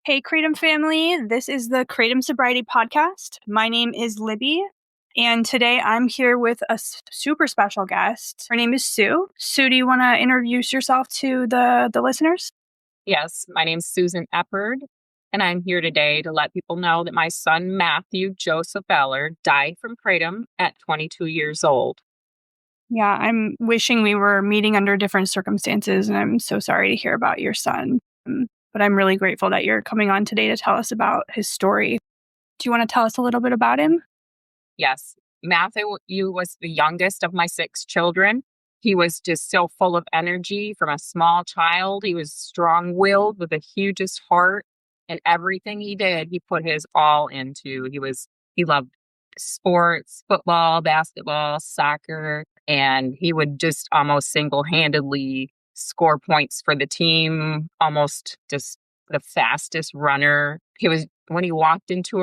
Hey, Kratom family. This is the Kratom Sobriety Podcast. My name is Libby, and today I'm here with a super special guest. Her name is Sue. Sue, do you want to introduce yourself to the listeners? Yes, my name's Susan Eppard, and I'm here today to let people know that my son, Matthew Joseph Ballard, died from Kratom at 22 years old. Yeah, I'm wishing we were meeting under different circumstances, and I'm so sorry to hear about your son. But I'm really grateful that you're coming on today to tell us about his story. Do you want to tell us a little bit about him? Yes, Matthew was the youngest of my 6 children. He was just so full of energy from a small child. He was strong-willed with the hugest heart, and everything he did, he put his all into. He loved sports, football, basketball, soccer, and he would just almost single-handedly score points for the team, almost just the fastest runner. When he walked into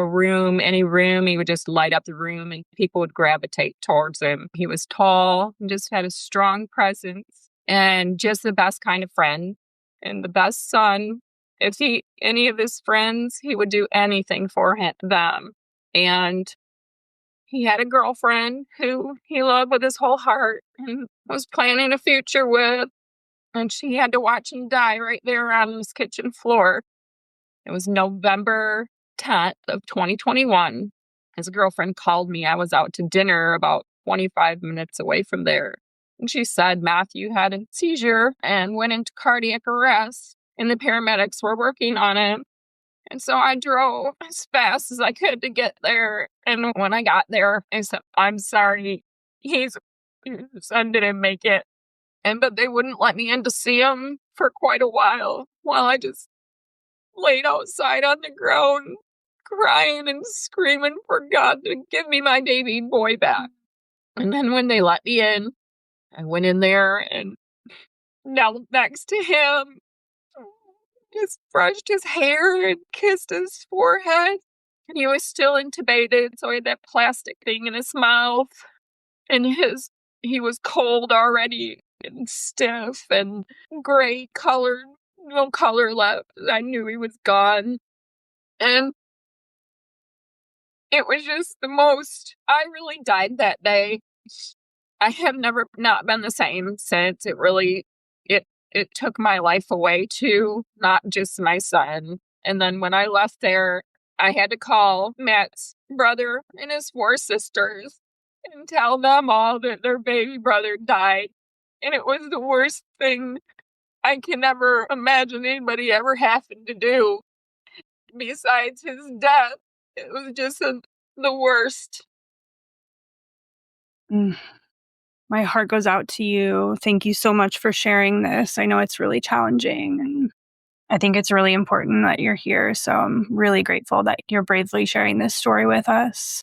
any room, he would just light up the room and people would gravitate towards him. He was tall and just had a strong presence and just the best kind of friend and the best son. Any of his friends, he would do anything for them. And he had a girlfriend who he loved with his whole heart and was planning a future with. And she had to watch him die right there on his kitchen floor. It was November 10th of 2021. His girlfriend called me. I was out to dinner about 25 minutes away from there. And she said Matthew had a seizure and went into cardiac arrest, and the paramedics were working on him. And so I drove as fast as I could to get there. And when I got there, I said, I'm sorry, his son didn't make it. But they wouldn't let me in to see him for quite a while I just laid outside on the ground, crying and screaming for God to give me my baby boy back. And then when they let me in, I went in there and knelt next to him, just brushed his hair and kissed his forehead. And he was still intubated, so he had that plastic thing in his mouth. And he was cold already and stiff and gray colored, no color left. I knew he was gone. And it was just I really died that day. I have never not been the same since. It took my life away too, not just my son. And then when I left there, I had to call Matt's brother and his 4 sisters and tell them all that their baby brother died. And it was the worst thing I can ever imagine anybody ever having to do besides his death. It was just the worst. My heart goes out to you. Thank you so much for sharing this. I know it's really challenging, and I think it's really important that you're here. So I'm really grateful that you're bravely sharing this story with us.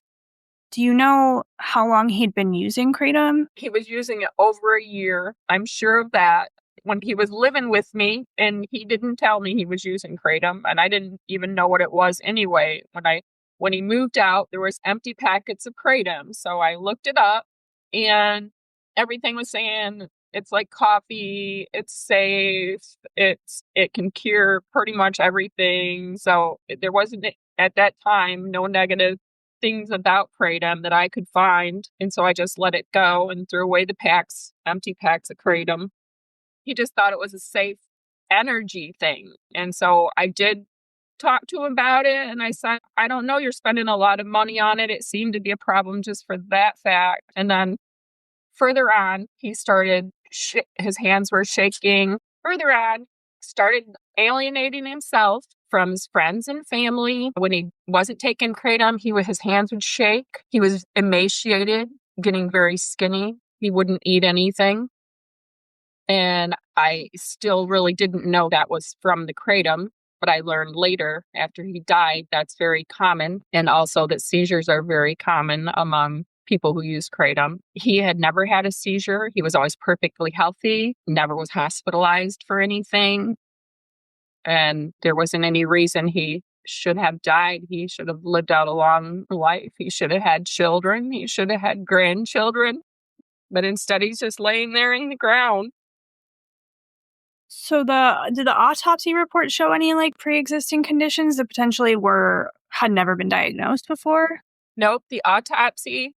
Do you know how long he'd been using Kratom? He was using it over a year. I'm sure of that. When he was living with me, and he didn't tell me he was using Kratom, and I didn't even know what it was anyway. When he moved out, there was empty packets of Kratom. So I looked it up, and everything was saying it's like coffee, it's safe, it can cure pretty much everything. So there wasn't at that time no negative things about Kratom that I could find. And so I just let it go and threw away the empty packs of Kratom. He just thought it was a safe energy thing. And so I did talk to him about it. And I said, I don't know, you're spending a lot of money on it. It seemed to be a problem just for that fact. And then further on, he started, his hands were shaking. Further on, started alienating himself from his friends and family. When he wasn't taking Kratom, his hands would shake. He was emaciated, getting very skinny. He wouldn't eat anything. And I still really didn't know that was from the Kratom, but I learned later after he died, that's very common. And also that seizures are very common among people who use Kratom. He had never had a seizure. He was always perfectly healthy, never was hospitalized for anything. And there wasn't any reason he should have died. He should have lived out a long life. He should have had children. He should have had grandchildren. But instead, he's just laying there in the ground. So did the autopsy report show any like pre-existing conditions that potentially had never been diagnosed before? Nope, the autopsy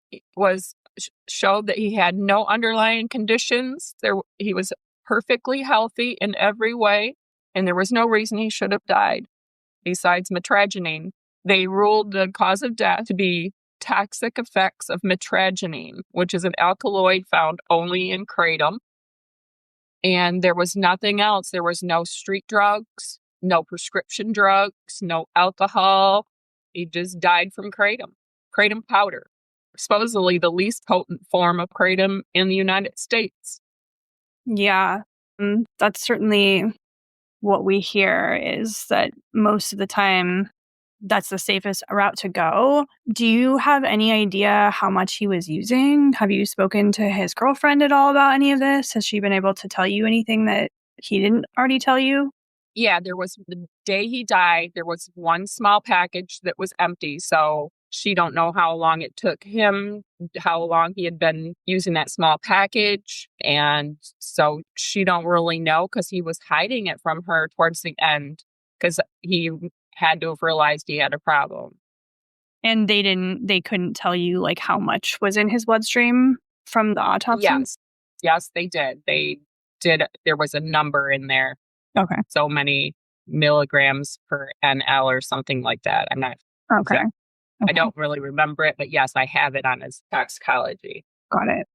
showed that he had no underlying conditions. He was perfectly healthy in every way, and there was no reason he should have died besides mitragynine. They ruled the cause of death to be toxic effects of mitragynine, which is an alkaloid found only in kratom. And there was nothing else. There was no street drugs, no prescription drugs, no alcohol. He just died from kratom powder, supposedly the least potent form of kratom in the United States. Yeah, that's certainly what we hear is that most of the time that's the safest route to go. Do you have any idea how much he was using? Have you spoken to his girlfriend at all about any of this? Has she been able to tell you anything that he didn't already tell you? Yeah, there was the day he died, there was one small package that was empty. So she don't know how long it took him, how long he had been using that small package. And so she don't really know because he was hiding it from her towards the end because he had to have realized he had a problem. And they couldn't tell you like how much was in his bloodstream from the autopsy? Yes. Yes, they did. They did. There was a number in there, Okay. so many milligrams per NL or something like that. I'm not Okay. exact. I Okay. don't really remember it, but yes, I have it on his toxicology. Got it.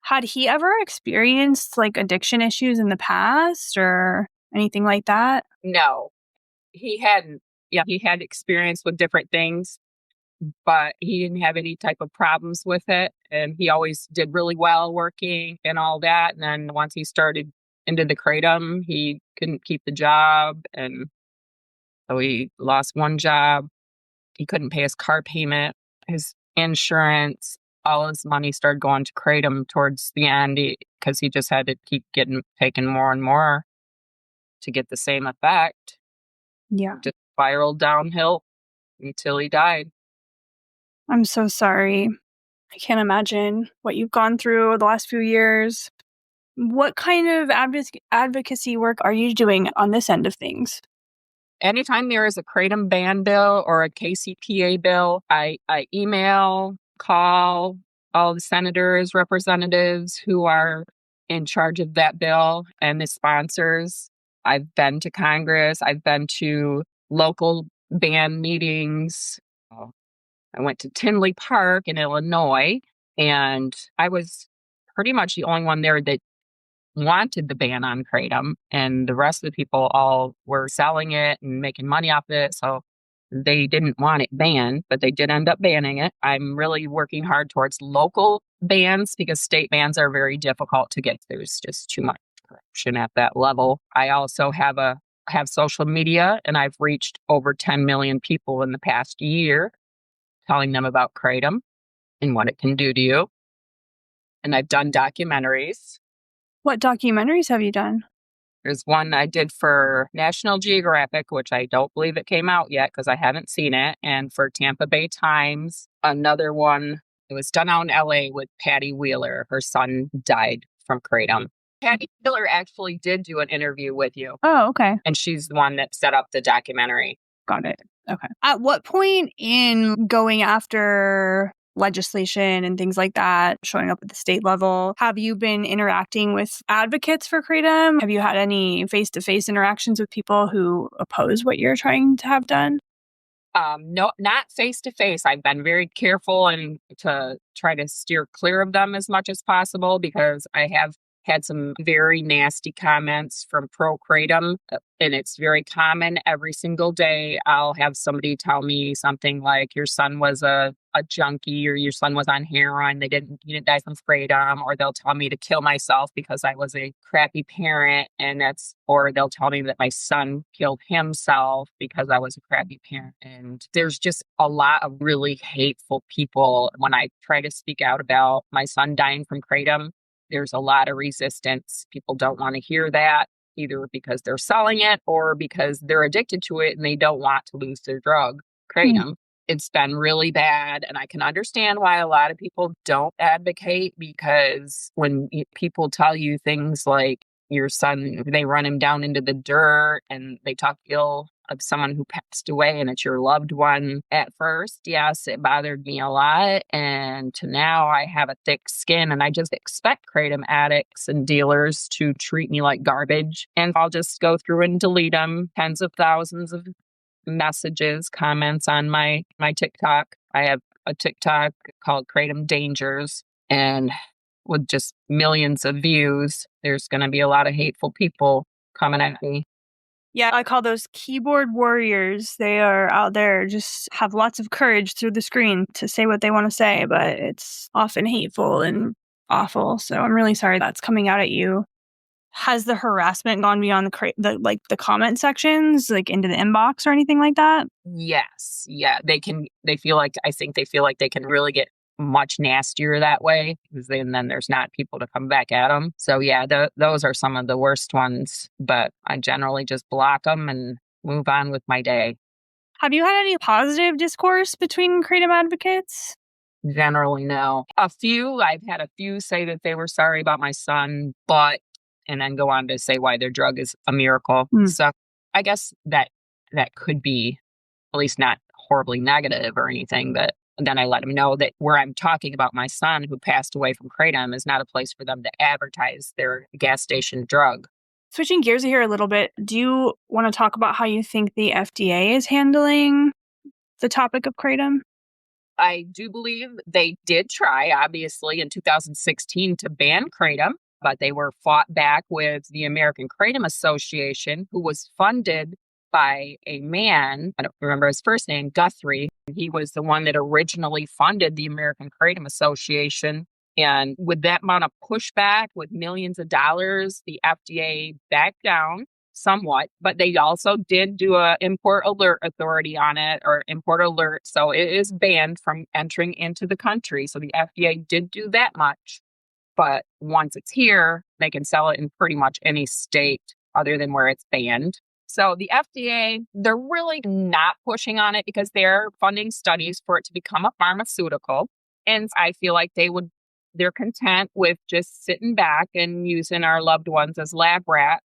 Had he ever experienced like addiction issues in the past or anything like that? No, he hadn't. Yeah, he had experience with different things, but he didn't have any type of problems with it. And he always did really well working and all that. And then once he started into the kratom, he couldn't keep the job. And so he lost one job. He couldn't pay his car payment, his insurance. All his money started going to kratom towards the end because he just had to keep getting taken more and more to get the same effect. Yeah. Just spiraled downhill until he died. I'm so sorry. I can't imagine what you've gone through the last few years. What kind of advocacy work are you doing on this end of things? Anytime there is a kratom ban bill or a KCPA bill, I email, call all the senators, representatives who are in charge of that bill and the sponsors. I've been to Congress. I've been to local ban meetings. Oh, I went to Tinley Park in Illinois, and I was pretty much the only one there that wanted the ban on kratom, and the rest of the people all were selling it and making money off it. So they didn't want it banned, but they did end up banning it. I'm really working hard towards local bans because state bans are very difficult to get. There's just too much corruption at that level. I also have social media, and I've reached over 10 million people in the past year telling them about kratom and what it can do to you. And I've done documentaries. What documentaries have you done? There's one I did for National Geographic, which I don't believe it came out yet because I haven't seen it. And for Tampa Bay Times, another one. It was done out in LA with Patty Wheeler. Her son died from kratom. Patty Wheeler actually did do an interview with you, Oh, okay. and she's the one that set up the documentary. Got it. Okay. At what point in going after legislation and things like that, showing up at the state level, have you been interacting with advocates for kratom? Have you had any face-to-face interactions with people who oppose what you're trying to have done? No, not face to face. I've been very careful and to try to steer clear of them as much as possible because I have had some very nasty comments from pro kratom, and it's very common. Every single day, I'll have somebody tell me something like, "Your son was a junkie," or "Your son was on heroin. He didn't die from kratom," or they'll tell me to kill myself because I was a crappy parent, or they'll tell me that my son killed himself because I was a crappy parent. And there's just a lot of really hateful people when I try to speak out about my son dying from kratom. There's a lot of resistance. People don't want to hear that, either because they're selling it or because they're addicted to it and they don't want to lose their drug, Mm. kratom. It's been really bad, and I can understand why a lot of people don't advocate because when people tell you things like, your son, they run him down into the dirt and they talk ill of someone who passed away and it's your loved one. At first, yes, it bothered me a lot. And to now I have a thick skin and I just expect Kratom addicts and dealers to treat me like garbage. And I'll just go through and delete them. Tens of thousands of messages, comments on my TikTok. I have a TikTok called Kratom Dangers. And with just millions of views, there's going to be a lot of hateful people coming at me. Yeah, I call those keyboard warriors. They are out there, just have lots of courage through the screen to say what they want to say, but it's often hateful and awful. So I'm really sorry that's coming out at you. Has the harassment gone beyond the comment sections, like into the inbox or anything like that? Yes. Yeah. I think they feel like they can really get much nastier that way because then there's not people to come back at them. So, yeah, those are some of the worst ones. But I generally just block them and move on with my day. Have you had any positive discourse between Kratom advocates? Generally, no. I've had a few say that they were sorry about my son, and then go on to say why their drug is a miracle. Mm. So I guess that could be at least not horribly negative or anything, but then I let them know that where I'm talking about my son who passed away from Kratom is not a place for them to advertise their gas station drug. Switching gears here a little bit, do you want to talk about how you think the FDA is handling the topic of Kratom? I do believe they did try, obviously, in 2016 to ban Kratom, but they were fought back with the American Kratom Association, who was funded by a man, I don't remember his first name, Guthrie. He was the one that originally funded the American Kratom Association. And with that amount of pushback, with millions of dollars, the FDA backed down somewhat, but they also did do a import alert authority on it, or import alert. So it is banned from entering into the country. So the FDA did do that much. But once it's here, they can sell it in pretty much any state other than where it's banned. So the FDA, they're really not pushing on it because they're funding studies for it to become a pharmaceutical. And I feel like they're content with just sitting back and using our loved ones as lab rats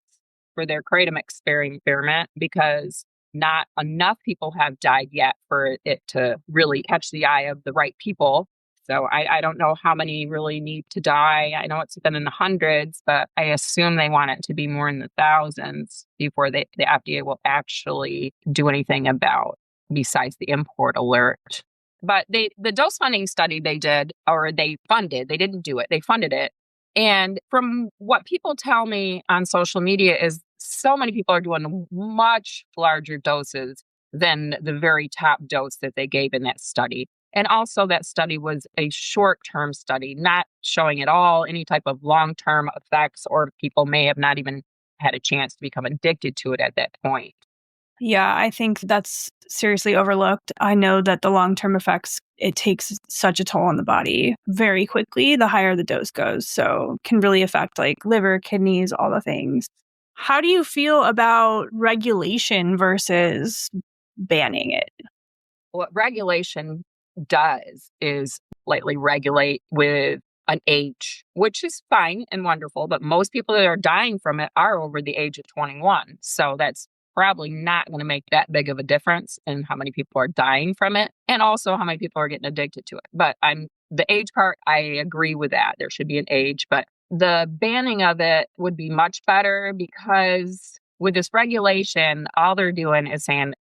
for their Kratom experiment, because not enough people have died yet for it to really catch the eye of the right people. So I don't know how many really need to die. I know it's been in the hundreds, but I assume they want it to be more in the thousands before the FDA will actually do anything about besides the import alert. But the dose funding study they did, or they funded, they didn't do it, they funded it. And from what people tell me on social media is so many people are doing much larger doses than the very top dose that they gave in that study. And also, that study was a short-term study, not showing at all any type of long-term effects, or people may have not even had a chance to become addicted to it at that point. Yeah, I think that's seriously overlooked. I know that the long-term effects, it takes such a toll on the body very quickly, the higher the dose goes. So can really affect like liver, kidneys, all the things. How do you feel about regulation versus banning it? What regulation does is lightly regulate with an age, which is fine and wonderful, but most people that are dying from it are over the age of 21. So that's probably not going to make that big of a difference in how many people are dying from it and also how many people are getting addicted to it. But the age part, I agree with that. There should be an age, but the banning of it would be much better, because with this regulation, all they're doing is saying,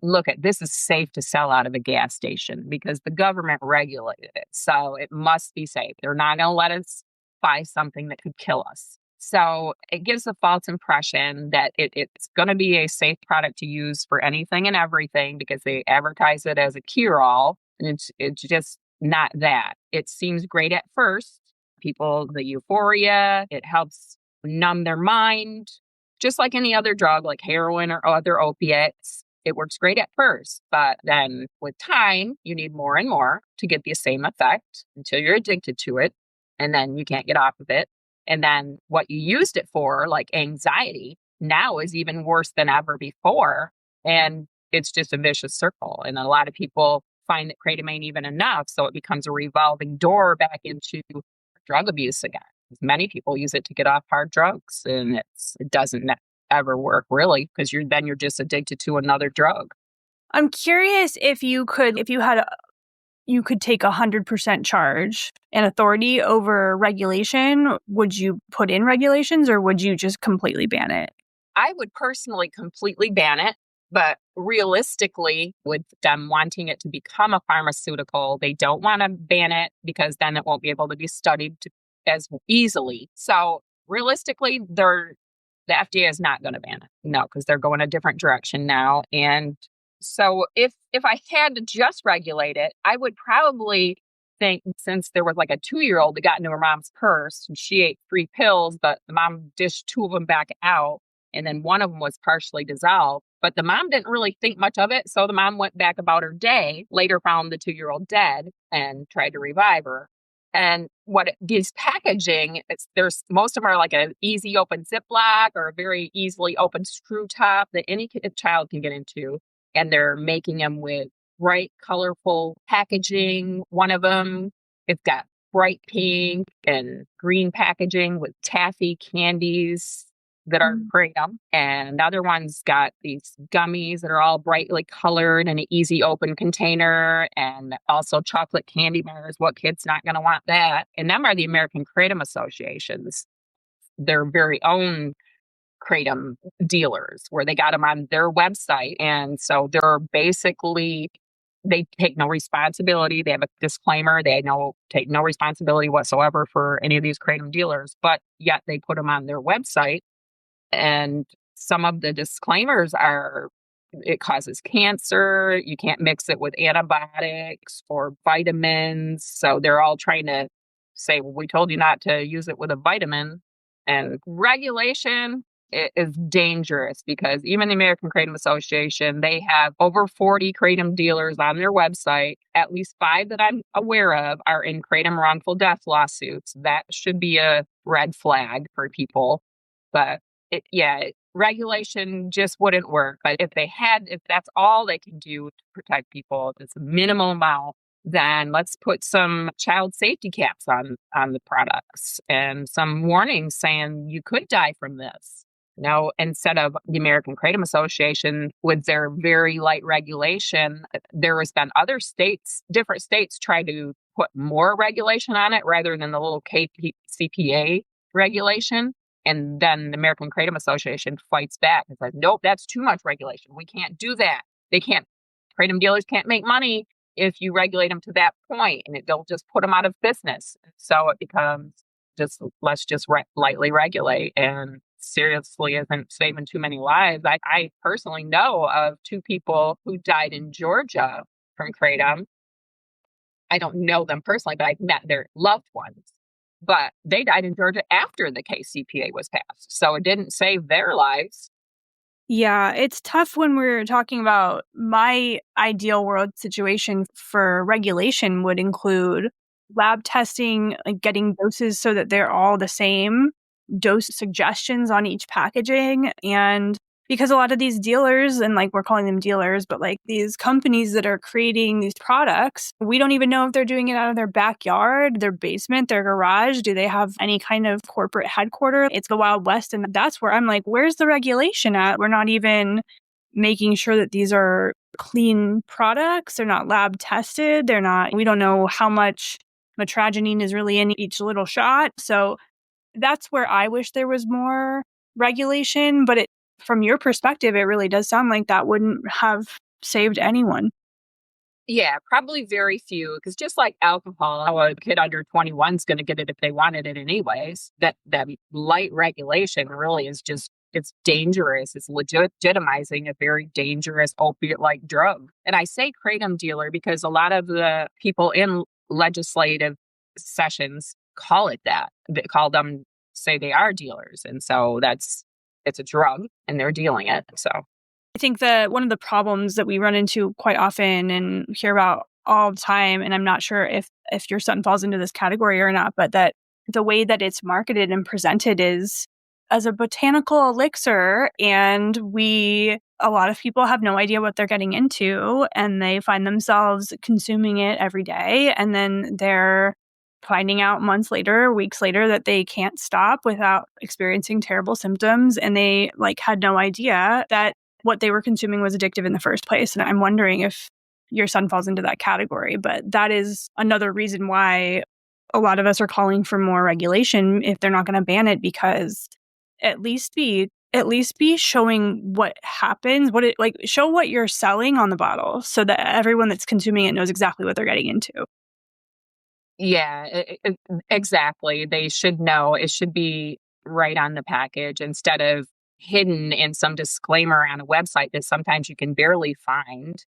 look, at this is safe to sell out of a gas station because the government regulated it. So it must be safe. They're not going to let us buy something that could kill us. So it gives a false impression that it's going to be a safe product to use for anything and everything because they advertise it as a cure-all. And it's just not that. It seems great at first. People, the euphoria, it helps numb their mind, just like any other drug like heroin or other opiates. It works great at first, but then with time, you need more and more to get the same effect until you're addicted to it. And then you can't get off of it. And then what you used it for, like anxiety, now is even worse than ever before. And it's just a vicious circle. And a lot of people find that Kratom ain't even enough. So it becomes a revolving door back into drug abuse again. Many people use it to get off hard drugs, and it doesn't ever work really, because you're just addicted to another drug. I'm curious if you could take 100% charge and authority over regulation. Would you put in regulations or would you just completely ban it? I would personally completely ban it, but realistically, with them wanting it to become a pharmaceutical, they don't want to ban it because then it won't be able to be studied as easily. So realistically, the FDA is not going to ban it. No, because they're going a different direction now. And so if I had to just regulate it, I would probably think, since there was like a 2-year-old that got into her mom's purse and she ate 3 pills, but the mom dished 2 of them back out, and then one of them was partially dissolved. But the mom didn't really think much of it, so the mom went back about her day, later found the 2-year-old dead, and tried to revive her. And these packaging, there's most of them are like an easy open Ziploc or a very easily open screw top that any child can get into. And they're making them with bright, colorful packaging. One of them, it's got bright pink and green packaging with taffy candies that are kratom. And the other one's got these gummies that are all brightly colored in an easy open container, and also chocolate candy bars. What kid's not going to want that? And them are the American Kratom Association's, their very own kratom dealers, where they got them on their website. And so they take no responsibility. They have a disclaimer. They take no responsibility whatsoever for any of these kratom dealers, but yet they put them on their website. And some of the disclaimers are, it causes cancer. You can't mix it with antibiotics or vitamins. So they're all trying to say, well, we told you not to use it with a vitamin. And regulation is dangerous, because even the American Kratom Association, they have over 40 kratom dealers on their website. At least 5 that I'm aware of are in kratom wrongful death lawsuits. That should be a red flag for people. But regulation just wouldn't work. But if that's all they can do to protect people, if it's a minimal amount, then let's put some child safety caps on the products and some warnings saying you could die from this. Instead of the American Kratom Association with their very light regulation, there has been different states try to put more regulation on it rather than the little CPA regulation. And then the American Kratom Association fights back and says, nope, that's too much regulation. We can't do that. Kratom dealers can't make money if you regulate them to that point, and they'll just put them out of business. So it becomes let's just lightly regulate, and seriously isn't saving too many lives. I personally know of 2 people who died in Georgia from kratom. I don't know them personally, but I've met their loved ones. But they died in Georgia after the KCPA was passed. So it didn't save their lives. Yeah, it's tough when we're talking about my ideal world situation for regulation would include lab testing, like getting doses so that they're all the same, dose suggestions on each packaging. And because a lot of these dealers, and like we're calling them dealers, but like these companies that are creating these products, we don't even know if they're doing it out of their backyard, their basement, their garage. Do they have any kind of corporate headquarters? It's the Wild West. And that's where I'm like, where's the regulation at? We're not even making sure that these are clean products. They're not lab tested. We don't know how much mitragynine is really in each little shot. So that's where I wish there was more regulation. But from your perspective, it really does sound like that wouldn't have saved anyone. Yeah, probably very few. Because just like alcohol, how a kid under 21 is going to get it if they wanted it anyways. That light regulation really is it's dangerous. It's legitimizing a very dangerous opiate-like drug. And I say kratom dealer because a lot of the people in legislative sessions call it that. They call them, say they are dealers. And so it's a drug and they're dealing it. So I think that one of the problems that we run into quite often and hear about all the time, and I'm not sure if your son falls into this category or not, but that the way that it's marketed and presented is as a botanical elixir, and a lot of people have no idea what they're getting into, and they find themselves consuming it every day, and then they're finding out months later, weeks later, that they can't stop without experiencing terrible symptoms. And they had no idea that what they were consuming was addictive in the first place. And I'm wondering if your son falls into that category. But that is another reason why a lot of us are calling for more regulation if they're not going to ban it, because at least be showing what happens, show what you're selling on the bottle so that everyone that's consuming it knows exactly what they're getting into. Yeah, exactly. They should know. It should be right on the package instead of hidden in some disclaimer on a website that sometimes you can barely find.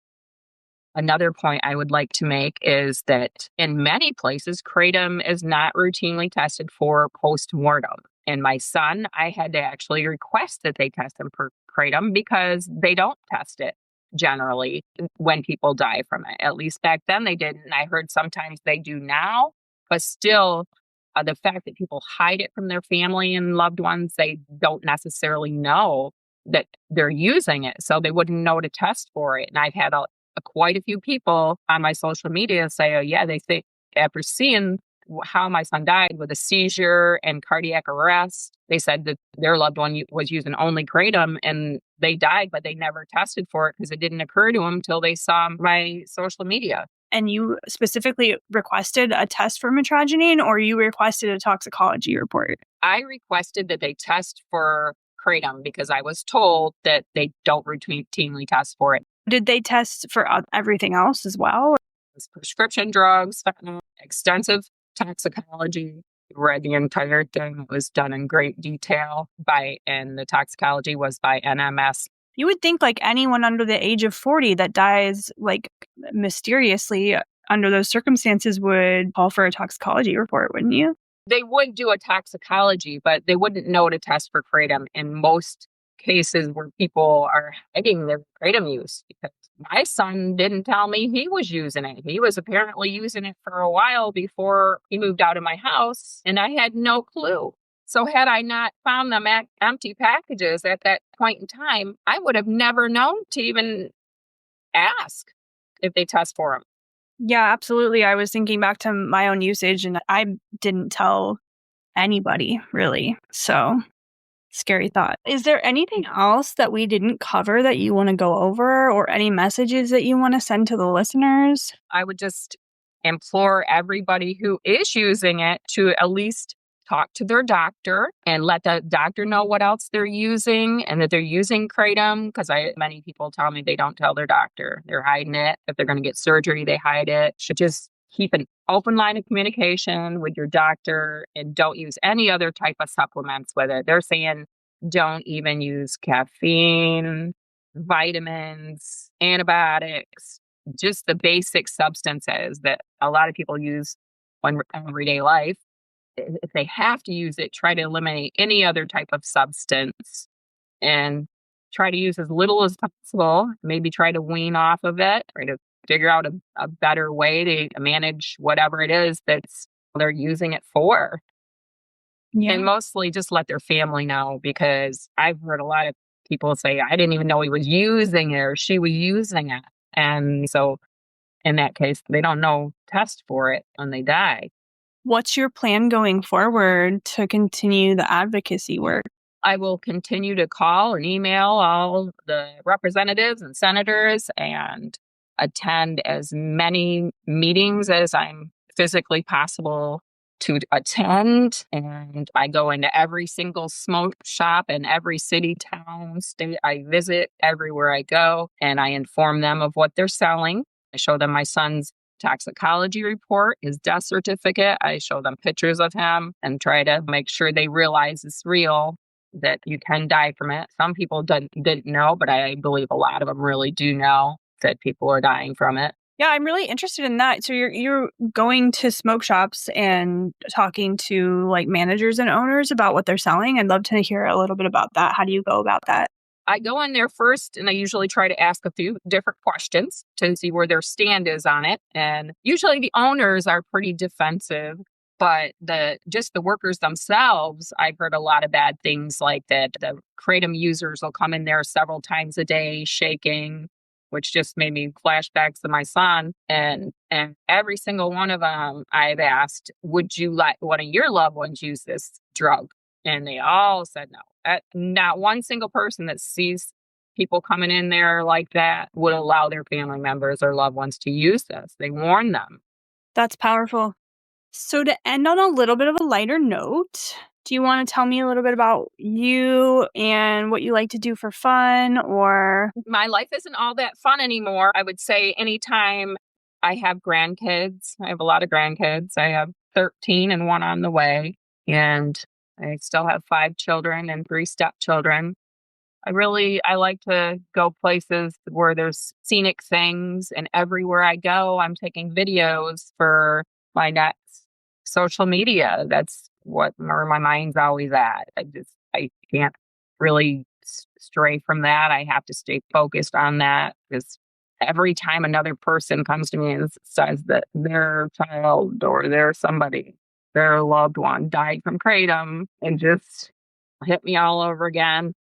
Another point I would like to make is that in many places, kratom is not routinely tested for post-mortem. And my son, I had to actually request that they test him for kratom because they don't test it generally when people die from it. At least back then they didn't. I heard sometimes they do now, but still, the fact that people hide it from their family and loved ones, they don't necessarily know that they're using it. So they wouldn't know to test for it. And I've had quite a few people on my social media say, oh, yeah, they think after seeing how my son died with a seizure and cardiac arrest, they said that their loved one was using only kratom and they died, but they never tested for it because it didn't occur to them until they saw my social media. And you specifically requested a test for mitragynine, or you requested a toxicology report? I requested that they test for kratom because I was told that they don't routinely test for it. Did they test for everything else as well? Prescription drugs, extensive toxicology. Read the entire thing. It was done in great detail and the toxicology was by NMS. You would think anyone under the age of 40 that dies mysteriously under those circumstances would call for a toxicology report, wouldn't you? They would do a toxicology, but they wouldn't know to test for kratom in most cases where people are hiding their kratom use, because my son didn't tell me he was using it. He was apparently using it for a while before he moved out of my house, and I had no clue. So had I not found them empty packages at that point in time, I would have never known to even ask if they test for them. Yeah, absolutely. I was thinking back to my own usage, and I didn't tell anybody, really. So, scary thought. Is there anything else that we didn't cover that you want to go over, or any messages that you want to send to the listeners? I would just implore everybody who is using it to at least talk to their doctor and let the doctor know what else they're using and that they're using kratom, because many people tell me they don't tell their doctor. They're hiding it. If they're going to get surgery, they hide it. Should just keep an open line of communication with your doctor and don't use any other type of supplements with it. They're saying don't even use caffeine, vitamins, antibiotics, just the basic substances that a lot of people use in everyday life. If they have to use it, try to eliminate any other type of substance and try to use as little as possible. Maybe try to wean off of it, try to figure out a better way to manage whatever it is that's they're using it for. Yeah. And mostly just let their family know, because I've heard a lot of people say, I didn't even know he was using it or she was using it. And so in that case, they don't know test for it when they die. What's your plan going forward to continue the advocacy work? I will continue to call and email all the representatives and senators and attend as many meetings as I'm physically possible to attend. And I go into every single smoke shop in every city, town, state I visit, everywhere I go, and I inform them of what they're selling. I show them my son's toxicology report, his death certificate. I show them pictures of him and try to make sure they realize it's real, that you can die from it. Some people didn't know, but I believe a lot of them really do know that people are dying from it. Yeah, I'm really interested in that. So you're going to smoke shops and talking to managers and owners about what they're selling. I'd love to hear a little bit about that. How do you go about that? I go in there first and I usually try to ask a few different questions to see where their stand is on it. And usually the owners are pretty defensive, but the workers themselves, I've heard a lot of bad things, like that the kratom users will come in there several times a day shaking which just made me flashbacks to my son. And every single one of them, I've asked, would you let one of your loved ones use this drug? And they all said no. Not one single person that sees people coming in there like that would allow their family members or loved ones to use this. They warn them. That's powerful. So to end on a little bit of a lighter note, do you want to tell me a little bit about you and what you like to do for fun or My life isn't all that fun anymore. I would say anytime I have grandkids, I have a lot of grandkids. I have 13 and one on the way. And I still have 5 children and 3 stepchildren. I like to go places where there's scenic things, and everywhere I go, I'm taking videos for my next social media. That's where my mind's always at. I can't really stray from that. I have to stay focused on that because every time another person comes to me and says that their child or their loved one died from kratom, and just hit me all over again.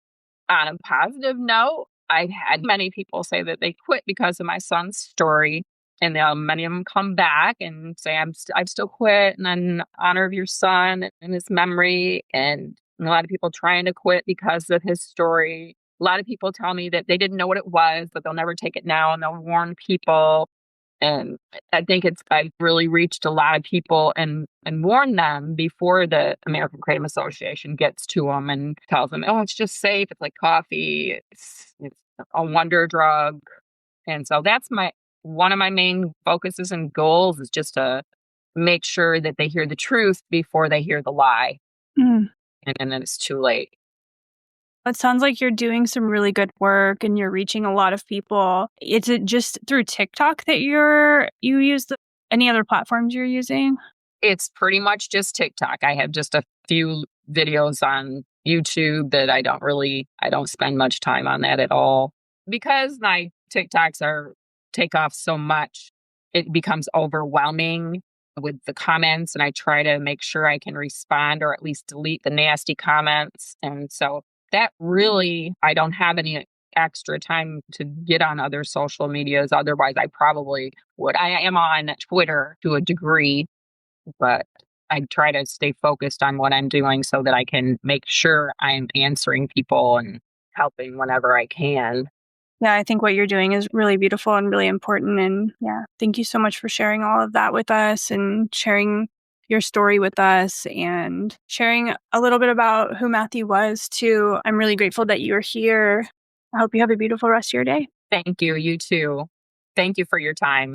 On a positive note, I've had many people say that they quit because of my son's story, and many of them come back and say, I've still quit, and in honor of your son and his memory. And a lot of people trying to quit because of his story. A lot of people tell me that they didn't know what it was, but they'll never take it now, and they'll warn people. And I think I've really reached a lot of people and warned them before the American Kratom Association gets to them and tells them, oh, it's just safe. It's like coffee. It's a wonder drug. And so that's one of my main focuses and goals is just to make sure that they hear the truth before they hear the lie. Mm. And then it's too late. It sounds like you're doing some really good work and you're reaching a lot of people. Is it just through TikTok that you use any other platforms you're using? It's pretty much just TikTok. I have just a few videos on YouTube that I don't spend much time on that at all. Because my TikToks take off so much, it becomes overwhelming with the comments, and I try to make sure I can respond or at least delete the nasty comments. And so that really, I don't have any extra time to get on other social medias. Otherwise, I probably would. I am on Twitter to a degree, but I try to stay focused on what I'm doing so that I can make sure I'm answering people and helping whenever I can. Yeah, I think what you're doing is really beautiful and really important. And yeah, thank you so much for sharing all of that with us and sharing your story with us and sharing a little bit about who Matthew was too. I'm really grateful that you're here. I hope you have a beautiful rest of your day. Thank you. You too. Thank you for your time.